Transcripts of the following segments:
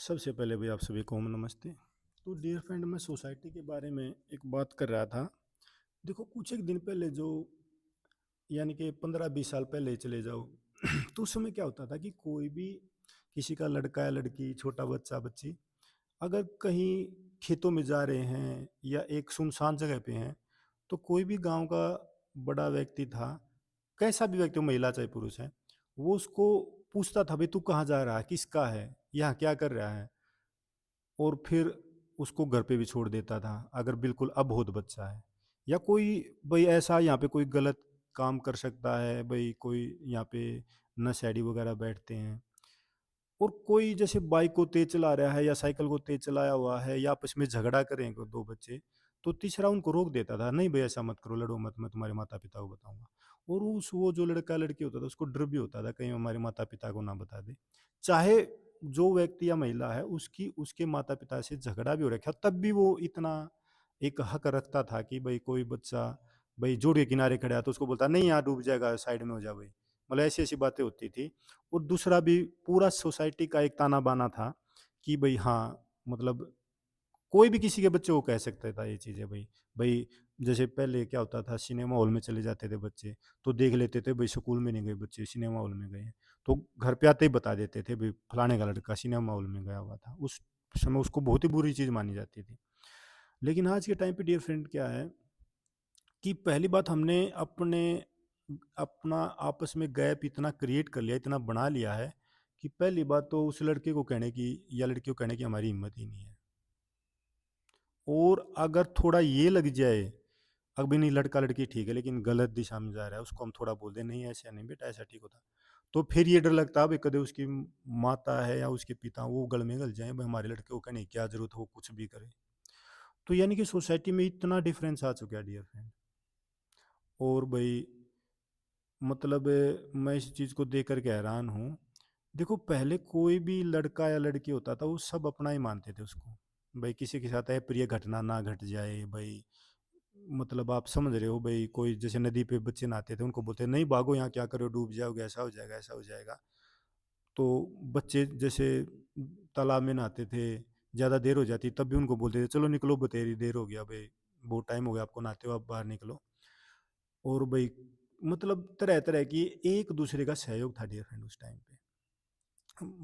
सबसे पहले भी आप सभी को नमस्ते। तो डियर फ्रेंड, मैं सोसाइटी के बारे में एक बात कर रहा था। देखो, कुछ एक दिन पहले जो यानी कि 15-20 साल पहले चले जाओ तो उस समय क्या होता था कि कोई भी किसी का लड़का या लड़की, छोटा बच्चा बच्ची अगर कहीं खेतों में जा रहे हैं या एक सुनसान जगह पे हैं, तो कोई भी गांव का बड़ा व्यक्ति था, कैसा भी व्यक्ति हो, महिला चाहे पुरुष है, वो उसको पूछता था, भाई तू कहाँ जा रहा है, किसका है, यहाँ क्या कर रहा है। और फिर उसको घर पे भी छोड़ देता था अगर बिल्कुल अबोध बच्चा है, या कोई भाई ऐसा यहाँ पे कोई गलत काम कर सकता है, भाई कोई यहाँ पे नशेड़ी वगैरह बैठते हैं, और कोई जैसे बाइक को तेज चला रहा है या साइकिल को तेज चलाया हुआ है या आपस में झगड़ा करेंगे दो बच्चे, तो तीसरा उनको रोक देता था, नहीं भाई ऐसा मत करो, लड़ो मत, मैं तुम्हारे माता पिता को बताऊंगा। और उस वो जो लड़का लड़की होता था उसको डर भी होता था कहीं हमारे माता पिता को ना बता दे। चाहे जो व्यक्ति या महिला है उसकी उसके माता पिता से झगड़ा भी हो रखा, तब भी वो इतना एक हक रखता था कि भाई कोई बच्चा भाई जोड़ के किनारे खड़ा है तो उसको बोलता नहीं यहाँ डूब जाएगा, साइड में हो जा भाई। मतलब ऐसी ऐसी बातें होती थी। और दूसरा भी पूरा सोसाइटी का एक ताना बाना था कि भाई हाँ, मतलब कोई भी किसी के बच्चे को कह सकता था ये चीज़ें। भाई भाई जैसे पहले क्या होता था, सिनेमा हॉल में चले जाते थे बच्चे, तो देख लेते थे भाई स्कूल में नहीं गए बच्चे, सिनेमा हॉल में गए हैं। तो घर पे आते ही बता देते थे भाई फलाने का लड़का सिनेमा हॉल में गया हुआ था। उस समय उसको बहुत ही बुरी चीज़ मानी जाती थी। लेकिन आज के टाइम पे डियर फ्रेंड क्या है कि पहली बात हमने अपने अपना आपस में गैप इतना क्रिएट कर लिया, इतना बना लिया है कि पहली बात तो उस लड़के को कहने की या लड़की को कहने की हमारी हिम्मत ही नहीं है। और अगर थोड़ा ये लग जाए, अभी नहीं लड़का लड़की ठीक है लेकिन गलत दिशा में जा रहा है, उसको हम थोड़ा बोल दें नहीं ऐसा नहीं बेटा, ऐसा ठीक होता, तो फिर ये डर लगता है भाई कदे उसकी माता है या उसके पिता वो गल में गल जाए, भाई हमारे लड़के को कहने की क्या जरूरत हो, कुछ भी करे। तो यानी कि सोसाइटी में इतना डिफरेंस आ चुका है डियर फ्रेंड। और भाई मतलब मैं इस चीज़ को देख कर के हैरान हूँ। देखो, पहले कोई भी लड़का या लड़की होता था वो सब अपना ही मानते थे उसको। भाई किसी के साथ अप्रिय घटना ना घट जाए भाई, मतलब आप समझ रहे हो भाई, कोई जैसे नदी पे बच्चे नहाते थे उनको बोलते नहीं भागो यहाँ क्या करो, डूब जाओगे, ऐसा हो जाएगा ऐसा हो जाएगा। तो बच्चे जैसे तालाब में नहाते थे, ज़्यादा देर हो जाती तब भी उनको बोलते थे चलो निकलो बतेरी देर हो गया भाई, बहुत टाइम हो गया आपको नहाते हो, आप बाहर निकलो। और भाई मतलब तरह तरह की एक दूसरे का सहयोग था डियर फ्रेंड उस टाइम पे।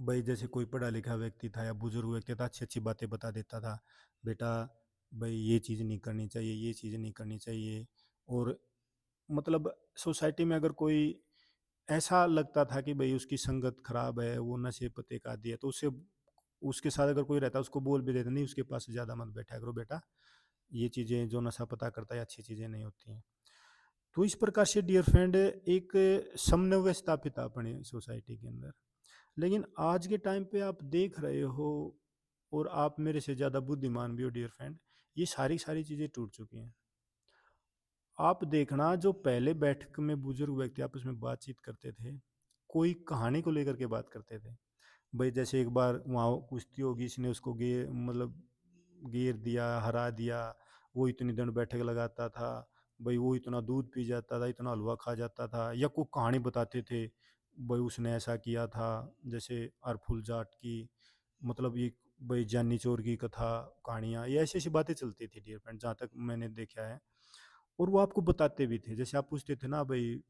भाई जैसे कोई पढ़ा लिखा व्यक्ति था या बुजुर्ग व्यक्ति था, अच्छी अच्छी बातें बता देता था, बेटा भाई ये चीज़ नहीं करनी चाहिए, ये चीज़ नहीं करनी चाहिए। और मतलब सोसाइटी में अगर कोई ऐसा लगता था कि भाई उसकी संगत खराब है, वो नशे पते का आदी है, तो उससे उसके साथ अगर कोई रहता उसको बोल भी देते नहीं उसके पास ज़्यादा मत बैठा करो बेटा, ये चीज़ें जो नशा पता करता है अच्छी चीज़ें नहीं होती हैं। तो इस प्रकार से डियर फ्रेंड एक समन्वय स्थापित था अपने सोसाइटी के अंदर। लेकिन आज के टाइम पे आप देख रहे हो, और आप मेरे से ज़्यादा बुद्धिमान भी हो डियर फ्रेंड, ये सारी सारी चीज़ें टूट चुकी हैं। आप देखना, जो पहले बैठक में बुजुर्ग व्यक्ति आपस में बातचीत करते थे, कोई कहानी को लेकर के बात करते थे। भाई जैसे एक बार वहाँ कुश्ती होगी, इसने उसको मतलब घेर दिया, हरा दिया, वो इतनी दंड बैठक लगाता था, भाई वो इतना दूध पी जाता था, इतना हलवा खा जाता था, या कोई कहानी बताते थे, भाई उसने ऐसा किया था, जैसे अरफुल जाट की, मतलब ये भाई जानी चोर की कथा, कहानियाँ, ये ऐसी ऐसी बातें चलती थी डियर फ्रेंड जहाँ तक मैंने देखा है। और वो आपको बताते भी थे, जैसे आप पूछते थे ना भाई